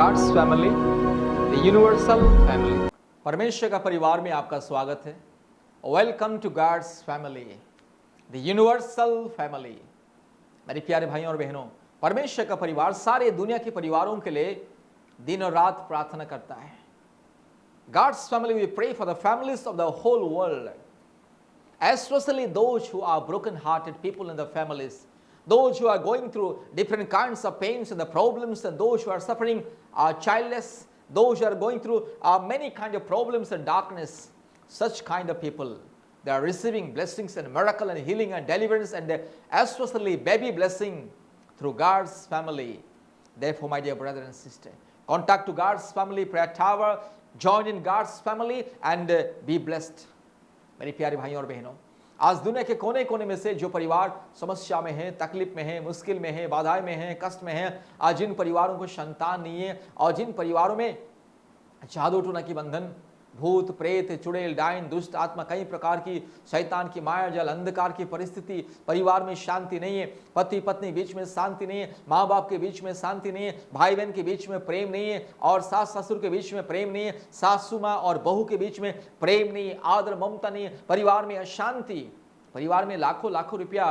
God's family, the universal family. परमेश्वर का परिवार में आपका स्वागत है। Welcome to God's family, the universal family. मेरे प्यारे भाइयों और बहनों, परमेश्वर का परिवार सारे दुनिया के परिवारों के लिए दिन और रात प्रार्थना करता है। God's family, we pray for the families of the whole world, especially those who are broken-hearted people in the families, those who are going through different kinds of pains and the problems, and those who are suffering childless, those who are going through many kind of problems and darkness. Such kind of people, they are receiving blessings and miracle and healing and deliverance, and especially baby blessing through God's family. Therefore, my dear brother and sister, contact to God's family prayer tower, join in God's family, and be blessed. मेरे प्यारे भाइयों और बहनों, आज दुनिया के कोने कोने में से जो परिवार समस्या में है, तकलीफ में है, मुश्किल में है, बाधाएं में है, कष्ट में है, आज जिन परिवारों को संतान नहीं है और जिन परिवारों में जादू टोना की बंधन, भूत प्रेत, चुड़ैल डायन, दुष्ट आत्मा, कई प्रकार की शैतान की माया जाल, अंधकार की परिस्थिति, परिवार में शांति नहीं है, पति पत्नी बीच में शांति नहीं है, माँ बाप के बीच में शांति नहीं है, भाई बहन के बीच में प्रेम नहीं है, और सास ससुर के बीच में प्रेम नहीं है, सासू माँ और बहू के बीच में प्रेम नहीं है, आदर ममता नहीं है, परिवार में अशांति, परिवार में लाखों लाखों रुपया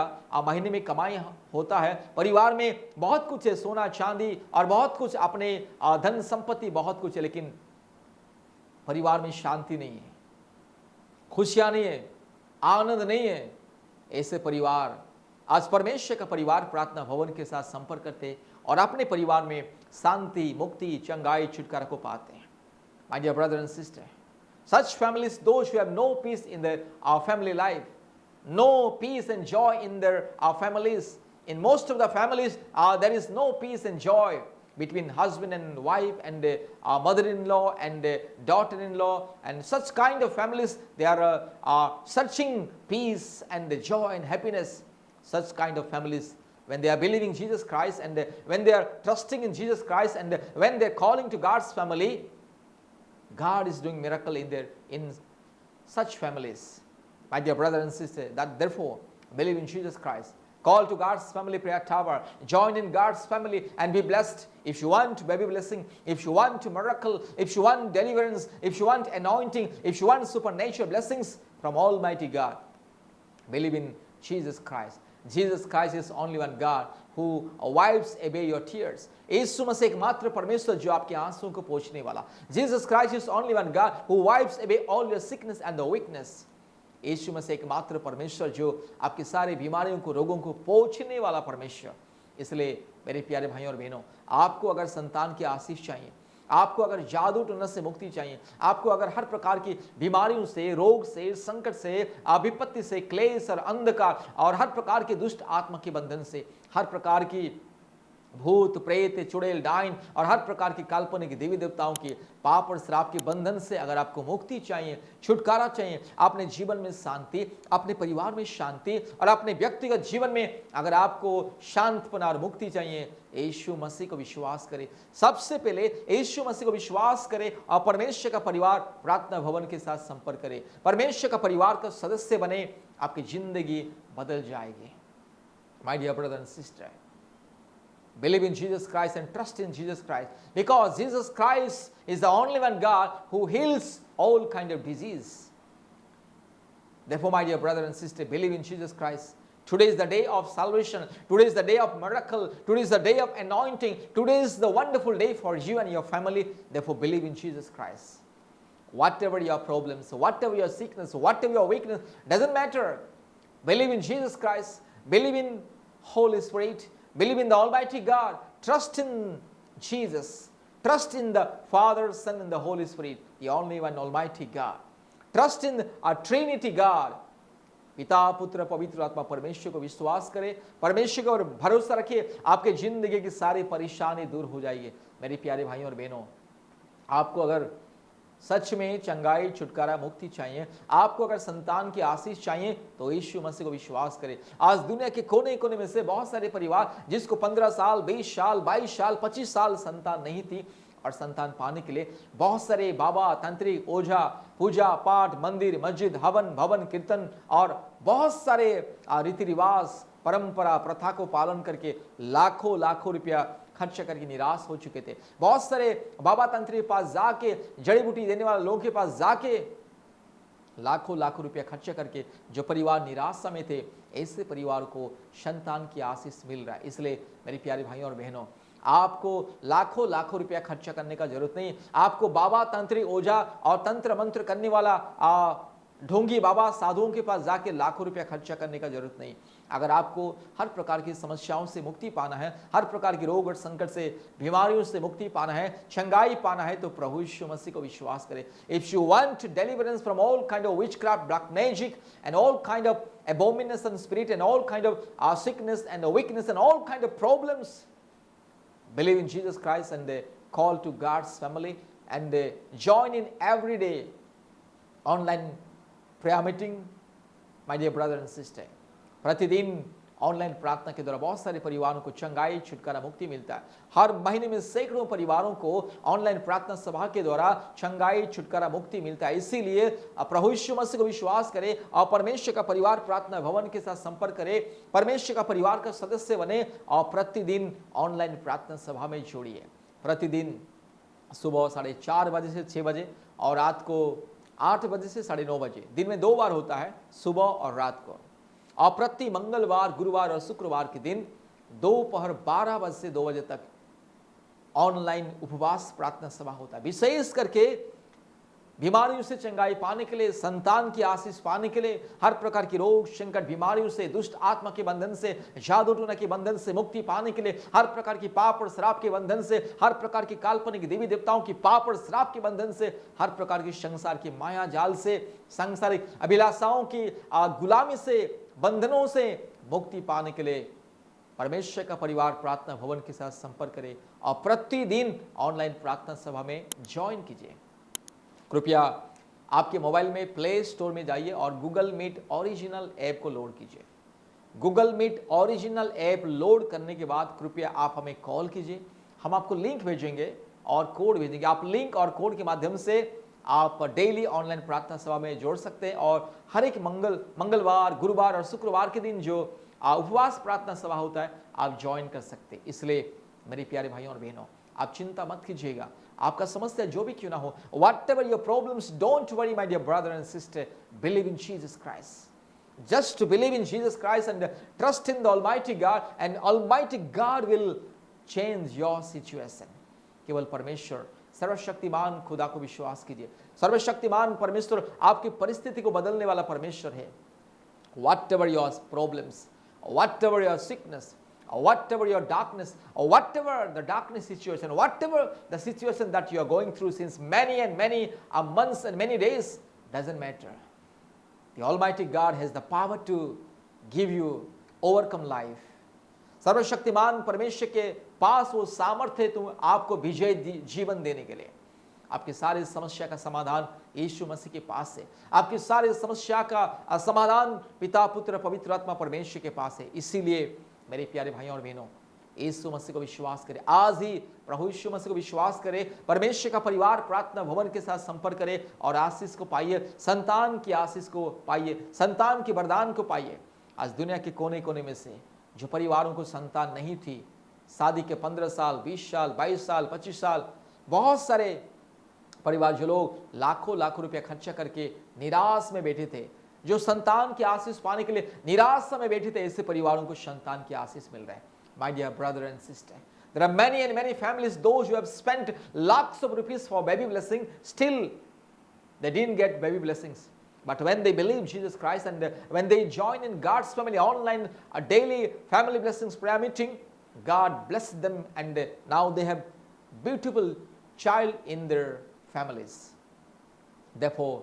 महीने में कमाई होता है, परिवार में बहुत कुछ है, सोना चांदी और बहुत कुछ, अपने धन संपत्ति बहुत कुछ है, लेकिन परिवार में शांति नहीं है, खुशियां नहीं है, आनंद नहीं है। ऐसे परिवार आज परमेश्वर का परिवार प्रार्थना भवन के साथ संपर्क करते और अपने परिवार में शांति, मुक्ति, चंगाई, छुटकारा को पाते हैं। My dear brother and sister, such families, those who have no peace in their family life, no peace and joy in their families. In most of the families, there is no peace and joy between husband and wife and mother-in-law and daughter-in-law, and such kind of families, they are searching peace and joy and happiness. Such kind of families, when they are believing Jesus Christ and when they are trusting in Jesus Christ and when they are calling to God's family, God is doing miracle in such families. My dear brother and sister, that therefore believe in Jesus Christ. Call to God's family prayer tower. Join in God's family and be blessed. If you want baby blessing, if you want miracle, if you want deliverance, if you want anointing, if you want supernatural blessings from Almighty God, believe in Jesus Christ. Jesus Christ is only one God who wipes away your tears. यीशु मसीह एकमात्र परमेश्वर जो आपके आंसुओं को पोंछने वाला. Jesus Christ is only one God who wipes away all your sickness and the weakness. यीशु मसीह एकमात्र परमेश्वर जो आपकी सारी बीमारियों को, रोगों को पोंछने वाला परमेश्वर. इसलिए मेरे प्यारे भाइयों और बहनों, आपको अगर संतान की आशीष चाहिए, आपको अगर जादू टोना से मुक्ति चाहिए, आपको अगर हर प्रकार की बीमारियों से, रोग से, संकट से, विपत्ति से, क्लेश और अंधकार और हर प्रकार के दुष्ट आत्मा के बंधन से, हर प्रकार की भूत प्रेत, चुड़ैल डायन और हर प्रकार की काल्पनिक देवी देवताओं की पाप और श्राप के बंधन से अगर आपको मुक्ति चाहिए, छुटकारा चाहिए, अपने जीवन में शांति, अपने परिवार में शांति और अपने व्यक्तिगत जीवन में अगर आपको शांतपना और मुक्ति चाहिए, यीशु मसीह को विश्वास करें. सबसे पहले यीशु मसीह को विश्वास करें और परमेश्वर का परिवार प्रार्थना भवन के साथ संपर्क करें. परमेश्वर का परिवार का सदस्य बने, आपकी जिंदगी बदल जाएगी. My dear brother and sister, believe in Jesus Christ and trust in Jesus Christ, because Jesus Christ is the only one God who heals all kind of disease. Therefore, my dear brother and sister, believe in Jesus Christ. Today is the day of salvation. Today is the day of miracle. Today is the day of anointing. Today is the wonderful day for you and your family. Therefore, believe in Jesus Christ. Whatever your problems, whatever your sickness, whatever your weakness, doesn't matter. Believe in Jesus Christ. Believe in Holy Spirit. Believe in the Almighty God. Trust in Jesus. Trust in the Father, Son, and the Holy Spirit, the only one Almighty God. Trust in a Trinity God. पिता, पुत्र, पवित्र आत्मा परमेश्वर को विश्वास करें, परमेश्वर को भरोसा रखिए, आपके जिंदगी की सारी परेशानी दूर हो जाएगी. मेरे प्यारे भाइयों और बहनों, आपको अगर सच में चंगाई, छुटकारा, मुक्ति चाहिए, आपको अगर संतान की आशीष चाहिए, तो यीशु मसीह को विश्वास करें. आज दुनिया के कोने कोने में से बहुत सारे परिवार जिसको 15 साल, 20 साल, 22 साल, 25 साल संतान नहीं थी, और संतान पाने के लिए बहुत सारे बाबा, तांत्रिक, ओझा, पूजा पाठ, मंदिर, मस्जिद, हवन, भवन, कीर्तन और बहुत सारे रीति रिवाज, परंपरा, प्रथा को पालन करके लाखों लाखों रुपया खर्च करके निराश हो चुके थे। बहुत सारे बाबा तंत्री के पास जाके, जड़ी बूटी देने वाले लोगों के पास जाके लाखों लाखों रुपया खर्च करके जो परिवार निराशा में थे, ऐसे परिवार को संतान की आशीष मिल रहा है। इसलिए मेरे प्यारे भाइयों और बहनों, आपको लाखों लाखों रुपया खर्चा करने का जरूरत नहीं। आपको बाबा तंत्री ओझा और तंत्र मंत्र करने वाला ढोंगी बाबा साधुओं के पास जाके लाखों रुपया खर्चा करने का जरूरत नहीं। अगर आपको हर प्रकार की समस्याओं से मुक्ति पाना है, हर प्रकार की रोग और संकट से, बीमारियों से मुक्ति पाना है, चंगाई पाना है, तो प्रभु यीशु मसीह को विश्वास करें। If you want deliverance from all kind of witchcraft, black magic and all kind of abomination spirit and all kind of sickness and weakness and all kind of problems, believe in Jesus Christ and call to God's family and join in every day online prayer meeting, my dear brother and sister। प्रतिदिन online प्रार्थना के द्वारा बहुत सारे परिवारों को चंगाई, छुटकारा, मुक्ति मिलता है। हर महीने में सैकड़ों परिवारों को ऑनलाइन प्रार्थना सभा के द्वारा चंगाई, छुटकारा, मुक्ति मिलता है। इसीलिए प्रभु यीशु मसीह को विश्वास करें और परमेश्वर का परिवार प्रार्थना भवन के साथ संपर्क करें, परमेश्वर का परिवार का सदस्य बने और प्रतिदिन ऑनलाइन प्रार्थना सभा में जोड़िए। प्रतिदिन सुबह 4:30 बजे से 6 बजे और रात को 8 बजे से 9:30 बजे, दिन में 2 बार होता है, सुबह और रात को। और प्रति मंगलवार, गुरुवार और शुक्रवार के दिन दोपहर 12 बजे से 2 बजे तक ऑनलाइन उपवास प्रार्थना सभा होता है। विशेष करके बीमारियों से चंगाई पाने के लिए, संतान की आशीष पाने के लिए, हर प्रकार की रोग संकट बीमारियों से, दुष्ट आत्मा के बंधन से, जादू टोना के बंधन से मुक्ति पाने के लिए, हर प्रकार की पाप और श्राप के बंधन से, हर प्रकार की काल्पनिक देवी देवताओं की पाप और श्राप के बंधन से, हर प्रकार की संसार की माया जाल से, सांसारिक अभिलाषाओं की गुलामी से, बंधनों से मुक्ति पाने के लिए परमेश्वर का परिवार प्रार्थना भवन के साथ संपर्क करें और प्रतिदिन ऑनलाइन प्रार्थना सभा में ज्वाइन कीजिए। कृपया आपके मोबाइल में प्ले स्टोर में जाइए और गूगल मीट ओरिजिनल ऐप को लोड कीजिए। Google Meet original app load करने के बाद कृपया आप हमें कॉल कीजिए, हम आपको लिंक भेजेंगे और कोड भेजेंगे। आप लिंक और कोड के माध्यम से आप डेली ऑनलाइन प्रार्थना सभा में जोड़ सकते हैं और हर एक मंगलवार, गुरुवार और शुक्रवार के दिन जो उपवास प्रार्थना सभा होता है, आप ज्वाइन कर सकते हैं। इसलिए मेरे प्यारे भाइयों और बहनों, आप चिंता मत कीजिएगा, आपका समस्या जो भी क्यों ना हो, whatever your problems, don't worry my dear brother and sister, believe in Jesus Christ। Just to believe in Jesus Christ and trust in the Almighty God and Almighty God will change your situation। केवल परमेश्वर सर्वशक्तिमान खुदा को विश्वास कीजिए। सर्वशक्तिमान परमेश्वर आपकी परिस्थिति को बदलने वाला परमेश्वर है। Whatever your problems, whatever your sickness, whatever your darkness, or whatever the darkness situation, whatever the situation that you are going through since many and many months and many days, doesn't matter। The Almighty God has the power to give you overcome life। सर्वशक्तिमान परमेश्वर के पास वो सामर्थ्य है तुम आपको विजय जीवन देने के लिए। आपकी सारी समस्या का समाधान यीशु मसीह के पास है। आपकी सारी समस्या का समाधान पिता, पुत्र, पवित्र आत्मा परमेश्वर के पास है। इसीलिए मेरे प्यारे भाइयों और बहनों, यीशु मसीह को विश्वास करें। आज ही प्रभु यीशु मसीह को विश्वास करें, परमेश्वर का परिवार प्रार्थना भवन के साथ संपर्क करें और आशीष को पाइए, संतान की आशीष को पाइए, संतान के वरदान को पाइए। आज दुनिया के कोने कोने में से जो परिवारों को संतान नहीं थी, शादी के 15 साल, 20 साल, 22 साल, 25 साल, बहुत सारे परिवार जो लोग लाखों लाखों रुपया खर्चा करके निराश में बैठे थे, जो संतान की आशीष पाने के लिए निराशा में बैठे थे, ऐसे परिवारों को संतान की आशीष मिल रहा है। My dear brother and sister, there are many and many families, those who have spent lakhs of rupees for baby blessing, still they didn't get baby blessings। But when they believe Jesus Christ and when they join in God's family online, a daily family blessings prayer meeting, God blessed them and now they have beautiful child in their families। Therefore,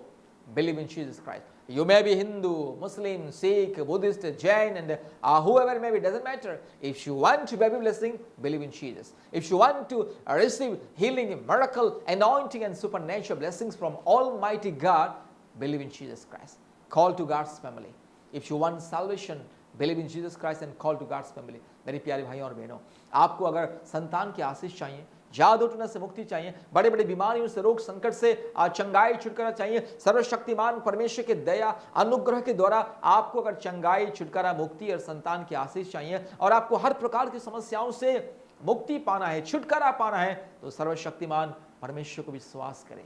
believe in Jesus Christ। You may be Hindu, Muslim, Sikh, Buddhist, Jain and whoever may be, doesn't matter। If you want to baby blessing, believe in Jesus। If you want to receive healing, miracle, anointing and supernatural blessings from Almighty God, believe in Jesus Christ। Call to God's family। If you want salvation, believe in Jesus Christ and call to God's family। मेरे प्यारे भाइयों और बहनों, आपको अगर संतान की आशीष चाहिए, जादू टोना से मुक्ति चाहिए, बड़े बड़े बीमारियों से, रोग संकट से चंगाई छुटकारा चाहिए, सर्वशक्तिमान परमेश्वर के दया अनुग्रह के द्वारा आपको अगर चंगाई, छुटकारा, मुक्ति और संतान की आशीष चाहिए और आपको हर प्रकार की समस्याओं से मुक्ति पाना है, छुटकारा पाना है, तो सर्वशक्तिमान परमेश्वर को विश्वास करें।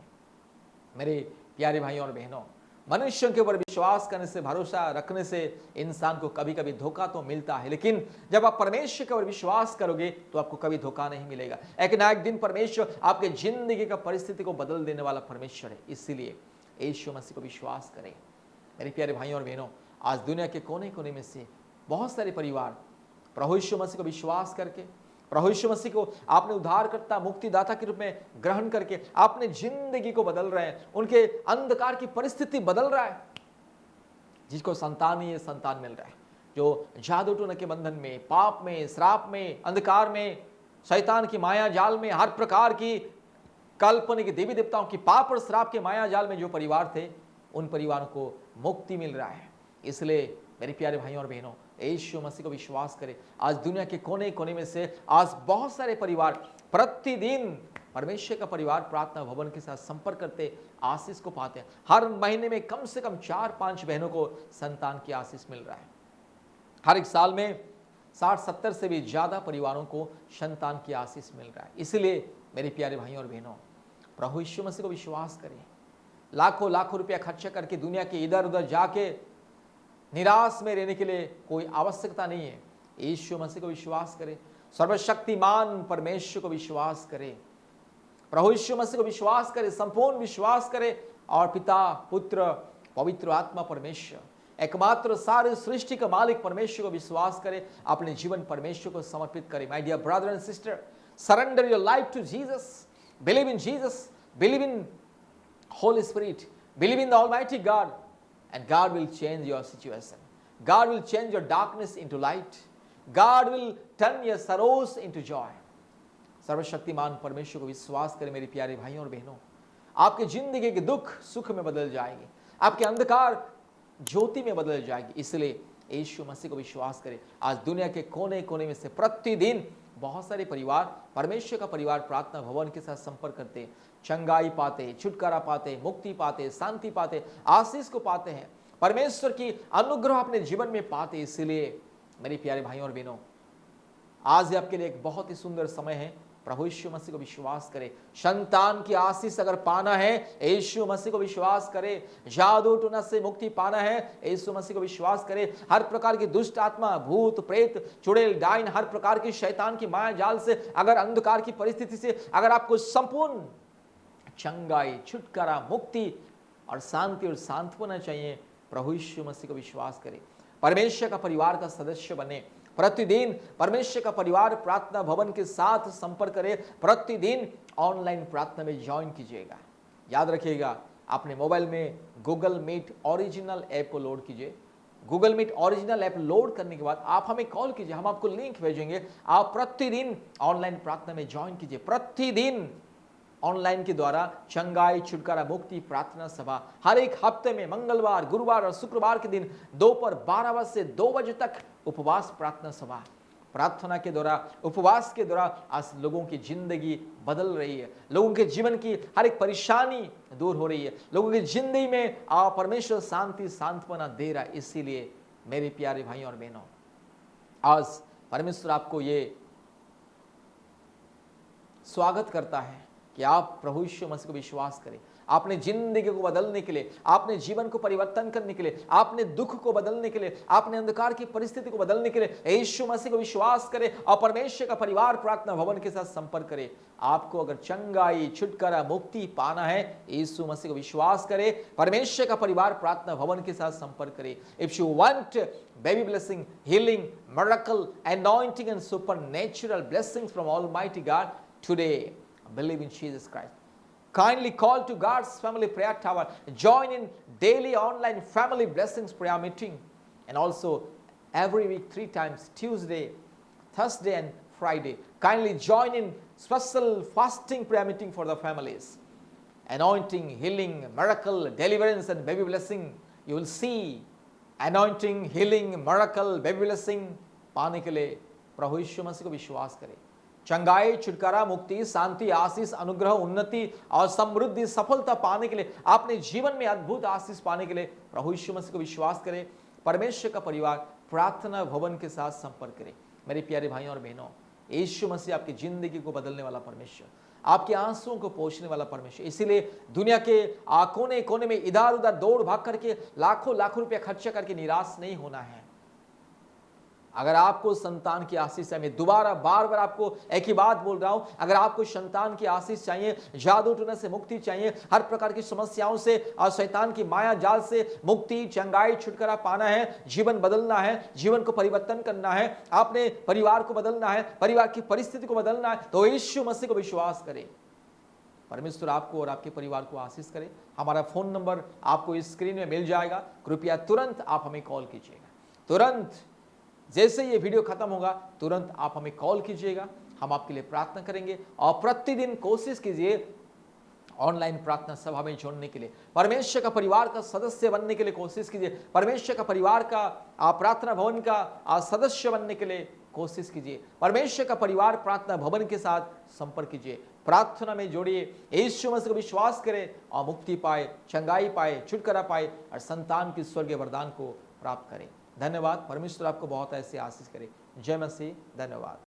मेरे प्यारे भाइयों और बहनों, मनुष्यों के ऊपर विश्वास करने से, भरोसा रखने से इंसान को कभी कभी धोखा तो मिलता है, लेकिन जब आप परमेश्वर के ऊपर विश्वास करोगे तो आपको कभी धोखा नहीं मिलेगा। एक ना एक दिन परमेश्वर आपके जिंदगी का परिस्थिति को बदल देने वाला परमेश्वर है। इसीलिए यीशु मसीह को विश्वास करें। मेरे प्यारे भाइयों और बहनों, आज दुनिया के कोने कोने में से बहुत सारे परिवार प्रभु यीशु मसीह को विश्वास करके, प्रभु यीशु मसीह को आपने उद्धारकर्ता मुक्तिदाता के रूप में ग्रहण करके आपने जिंदगी को बदल रहे हैं, उनके अंधकार की परिस्थिति बदल रहा है। जिसको संतान ही संतान मिल रहा है, जो जादू टोना के बंधन में, पाप में, श्राप में, अंधकार में, शैतान की माया जाल में, हर प्रकार की काल्पनिक देवी देवताओं की पाप और श्राप के माया जाल में जो परिवार थे, उन परिवारों को मुक्ति मिल रहा है। इसलिए मेरे प्यारे भाइयों और बहनों, यीशु मसीह को विश्वास करें। आज दुनिया के कोने कोने में से आज बहुत सारे परिवार प्रतिदिन परमेश्वर का परिवार प्रार्थना भवन के साथ संपर्क करते आशीष को पाते हैं। हर महीने में कम से कम 4-5 बहनों को संतान की आशीष मिल रहा है। हर एक साल में 60-70 से भी ज्यादा परिवारों को संतान की आशीष मिल रहा है। इसलिए मेरे प्यारे भाइयों और बहनों, प्रभु यीशु मसीह को विश्वास करें। लाखों लाखों रुपया खर्चा करके दुनिया के इधर उधर जाके निराश में रहने के लिए कोई आवश्यकता नहीं है। यीशु मसीह को विश्वास करें, सर्वशक्तिमान परमेश्वर को विश्वास करें, प्रभु यीशु मसीह को विश्वास करें, संपूर्ण विश्वास करें, और पिता, पुत्र, पवित्र आत्मा परमेश्वर, एकमात्र सारे सृष्टि का मालिक परमेश्वर को विश्वास करें। अपने जीवन परमेश्वर को समर्पित करें। My dear brother and sister, surrender your life to Jesus, believe in Jesus, believe in holy spirit, believe in the almighty God, and God will change your situation. God will change your darkness into light. God will turn your sorrows into joy. सर्वशक्तिमान परमेश्वर को विश्वास करें मेरे प्यारे भाइयों और बहनों, आपके जिंदगी के दुख सुख में बदल जाएंगे, आपके अंधकार ज्योति में बदल जाएगी। इसलिए यीशु मसीह को विश्वास करें। आज दुनिया के कोने कोने में से प्रतिदिन बहुत सारे परिवार परमेश्वर का परिवार प्रार्थना भवन के साथ संपर्क करते हैं, चंगाई पाते, छुटकारा पाते, मुक्ति पाते, शांति पाते, आशीष को पाते हैं, परमेश्वर की अनुग्रह अपने जीवन में पाते। इसलिए मेरे प्यारे भाइयों और बहनों, आज आपके लिए एक बहुत ही सुंदर समय है। प्रभु यीशु मसीह को विश्वास करें। संतान की आशीष अगर पाना है, यीशु मसीह को विश्वास करें। जादू टोना से मुक्ति पाना है, यीशु मसीह को विश्वास करें। हर प्रकार की दुष्ट आत्मा, भूत प्रेत, चुड़ैल डाइन, हर प्रकार की शैतान की माया जाल से, अगर अंधकार की परिस्थिति से अगर आपको संपूर्ण चंगाई, छुटकारा, मुक्ति और शांति और सांत्वना चाहिए, प्रभु यीशु मसीह को विश्वास करें। परमेश्वर का परिवार का सदस्य बने। प्रतिदिन परमेश्वर का परिवार प्रार्थना भवन के साथ संपर्क करें। प्रतिदिन ऑनलाइन प्रार्थना में ज्वाइन कीजिएगा। याद रखिएगा, अपने मोबाइल में गूगल मीट ओरिजिनल ऐप को लोड कीजिए। Google Meet original app load करने के बाद आप हमें कॉल कीजिए, हम आपको लिंक भेजेंगे। आप प्रतिदिन ऑनलाइन प्रार्थना में ज्वाइन कीजिए। प्रतिदिन ऑनलाइन के द्वारा चंगाई, छुटकारा, मुक्ति प्रार्थना सभा हर एक हफ्ते में मंगलवार, गुरुवार और शुक्रवार के दिन दोपहर 12 बजे से 2 बजे तक उपवास प्रार्थना सभा। प्रार्थना के द्वारा, उपवास के द्वारा आज लोगों की जिंदगी बदल रही है, लोगों के जीवन की हर एक परेशानी दूर हो रही है, लोगों की जिंदगी में परमेश्वर शांति सांत्वना दे रहा है। इसीलिए मेरे प्यारे भाइयों और बहनों, आज परमेश्वर आपको ये स्वागत करता है कि आप प्रभु यीशु मसीह को विश्वास करें। आपने जिंदगी को बदलने के लिए, आपने जीवन को परिवर्तन करने के लिए, आपने दुख को बदलने के लिए, आपने अंधकार की परिस्थिति को बदलने के लिए यीशु मसीह को विश्वास करें और परमेश्वर का परिवार प्रार्थना भवन के साथ संपर्क करें। आपको अगर चंगाई, छुटकारा, मुक्ति पाना है, यीशु मसीह को विश्वास करें, परमेश्वर का परिवार प्रार्थना भवन के साथ संपर्क करें। If you want baby blessing, healing, miracle, anointing and supernatural blessings from Almighty God today, believe in Jesus Christ. Kindly call to God's Family Prayer Tower. Join in daily online family blessings prayer meeting, and also every week 3 times, Tuesday, Thursday and Friday. Kindly join in special fasting prayer meeting for the families. Anointing, healing, miracle, deliverance and baby blessing. You will see anointing, healing, miracle, baby blessing पाने के लिए प्रभु यीशु मसीह को विश्वास करें। चंगाई, छुटकारा, मुक्ति, शांति, आशीष, अनुग्रह, उन्नति और समृद्धि, सफलता पाने के लिए, अपने जीवन में अद्भुत आशीष पाने के लिए प्रभु यीशु मसीह को विश्वास करें। परमेश्वर का परिवार प्रार्थना भवन के साथ संपर्क करें। मेरे प्यारे भाइयों और बहनों, यीशु मसीह आपकी जिंदगी को बदलने वाला परमेश्वर, आपके आंसुओं को पोंछने वाला परमेश्वर। इसीलिए दुनिया के कोने कोने में इधर उधर दौड़ भाग करके लाखों लाखों रुपया खर्चा करके निराश नहीं होना है। अगर आपको संतान की आशीष चाहिए, मैं दोबारा बार बार आपको एक ही बात बोल रहा हूं, अगर आपको संतान की आशीष चाहिए, जादू टोना से मुक्ति चाहिए, हर प्रकार की समस्याओं से और शैतान की माया जाल से मुक्ति, चंगाई, छुटकारा पाना है, जीवन बदलना है, जीवन को परिवर्तन करना है, अपने परिवार को बदलना है, परिवार की परिस्थिति को बदलना है, तो यीशु मसीह को विश्वास करें। परमेश्वर आपको और आपके परिवार को आशीष करे। हमारा फोन नंबर आपको इस स्क्रीन में मिल जाएगा, कृपया तुरंत आप हमें कॉल कीजिएगा। तुरंत जैसे ये वीडियो खत्म होगा तुरंत आप हमें कॉल कीजिएगा, हम आपके लिए प्रार्थना करेंगे। और प्रतिदिन कोशिश कीजिए ऑनलाइन प्रार्थना सभा में जोड़ने के लिए, परमेश्वर का परिवार का सदस्य बनने के लिए कोशिश कीजिए, परमेश्वर का परिवार का प्रार्थना भवन का सदस्य बनने के लिए कोशिश कीजिए। परमेश्वर का परिवार प्रार्थना भवन के साथ संपर्क कीजिए, प्रार्थना में जोड़िए, यीशु मसीह को विश्वास करें और मुक्ति पाए, चंगाई पाए, छुटकारा पाए और संतान की स्वर्गीय वरदान को प्राप्त करें। धन्यवाद। परमेश्वर आपको बहुत ऐसे आशीष करे। जय मसीह। धन्यवाद।